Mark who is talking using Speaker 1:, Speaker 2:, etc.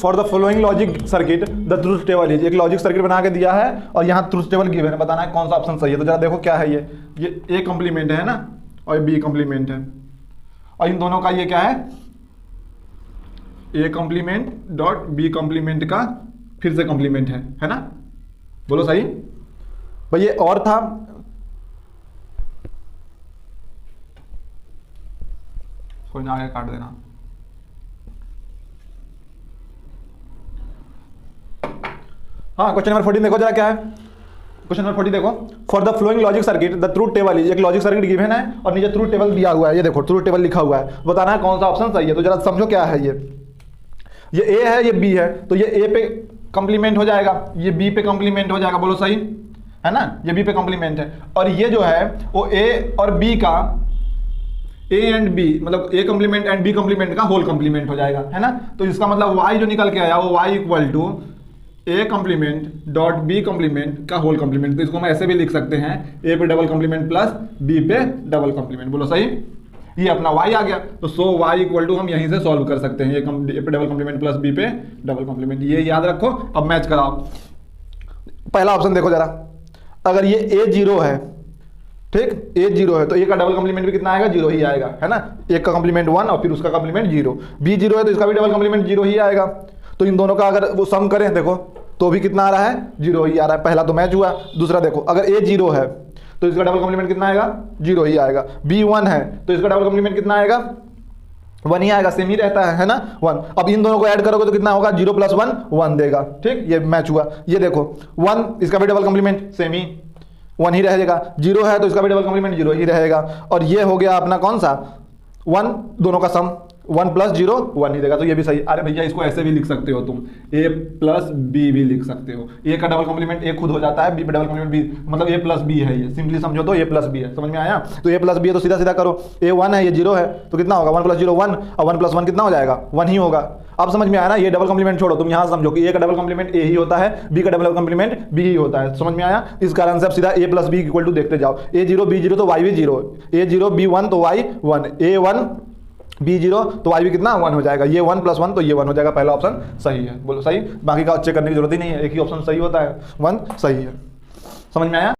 Speaker 1: For the following logic circuit the truth table is, एक logic circuit बना के दिया है और यहाँ ट्रूथ टेबल गिवन है, बताना है कौन सा ऑप्शन सही है। तो जरा देखो क्या है, ये ए कॉम्प्लीमेंट है ना और ये बी कॉम्प्लीमेंट है, और इन दोनों का ये क्या है, A complement dot B complement का फिर से कॉम्प्लीमेंट है ना, बोलो सही भाई। ये और था, कोई ना आगे काट देना। हाँ, क्वेश्चन नंबर 14 देखो जरा क्या है। क्वेश्चन नंबर 14 देखो, for the flowing logic circuit the truth table is, एक लॉजिक सर्किट गिवन है और नीचे ट्रूथ टेबल दिया हुआ है, ये देखो ट्रूथ टेबल लिखा हुआ है, बताना है कौन सा ऑप्शन सही है। तो जरा समझो क्या है, ये ए है ये बी है, तो ये ए पे कॉम्प्लीमेंट हो जाएगा, ये बी पे कॉम्प्लीमेंट हो जाएगा, बोलो सही है ना, ये बी पे कॉम्प्लीमेंट है। और ये जो है वो ए और बी का, ए एंड बी मतलब A complement and B complement का होल कॉम्प्लीमेंट हो जाएगा, है ना। तो इसका मतलब वाई जो निकल के आया वो y equal to A complement dot B complement का होल कॉम्प्लीमेंट। तो इसको हम ऐसे भी लिख सकते हैं, ए पे डबल कॉम्प्लीमेंट प्लस बी पे डबल कॉम्प्लीमेंट, बोलो सही। ये अपना y आ गया, तो सो y इक्वल टू हम यहीं से सॉल्व कर सकते हैं, ए पे डबल कॉम्प्लीमेंट प्लस बी पे डबल कॉम्प्लीमेंट, ये याद रखो। अब मैच कराओ, पहला ऑप्शन देखो जरा, अगर ये ए जीरो है, ठीक, ए जीरो है तो ए का डबल कॉम्प्लीमेंट भी कितना आएगा, जीरो ही आएगा, है ना। एक का कॉम्प्लीमेंट 1 और फिर उसका कॉम्प्लीमेंट 0, बी जीरो है तो इसका भी डबल कॉम्प्लीमेंट 0 ही आएगा। तो इन दोनों का अगर वो सम करें देखो तो भी कितना आ रहा है, 0 ही आ रहा है। पहला तो मैच हुआ। दूसरा देखो, अगर ए जीरो है तो इसका डबल कॉम्प्लीमेंट कितना आएगा, 0 ही आएगा। बी 1 है तो इसका डबल कॉम्प्लीमेंट कितना आएगा, 1 ही आएगा, सेम ही रहता है ना, 1। अब इन दोनों को ऐड करोगे तो कितना होगा, 0 + 1 1 देगा, ठीक, ये मैच हुआ। ये देखो 1, इसका भी डबल कॉम्प्लीमेंट सेम ही 1 ही रहेगा, 0 है तो इसका भी डबल कॉम्प्लीमेंट 0 ही रहेगा। और ये हो गया अपना कौन सा, 1, दोनों का सम 1 + 0 1 ही देगा, तो ये भी सही। अरे भैया इसको ऐसे भी लिख सकते हो तुम, a + b भी लिख सकते हो। a का डबल कॉम्प्लीमेंट a खुद हो जाता है, b पे डबल कॉम्प्लीमेंट b, मतलब a + b है, ये सिंपली समझो तो a + b है, समझ में आया। तो a + b है तो सीधा सीधा करो, a 1 है ये 0 है तो कितना होगा, 1 + 0 1 और 1 + 1 कितना हो जाएगा, 1 ही होगा। अब समझ में आया ना, ये डबल कॉम्प्लीमेंट छोड़ो, तुम यहाँ समझो कि a का डबल कॉम्प्लीमेंट a ही होता है, b का डबल कॉम्प्लीमेंट b ही होता है, समझ में आया। इस कारण से अब सीधा a + b = देखते जाओ, a 0 b 0 तो y भी 0, a 0 b 1 तो y 1, a 1 b 0 तो y भी कितना 1 हो जाएगा, ये 1 + 1 तो ये 1 हो जाएगा। पहला ऑप्शन सही है, बोलो सही, बाकी का चेक करने की जरूरत ही नहीं है, एक ही ऑप्शन सही होता है, 1 सही है, समझ में आया।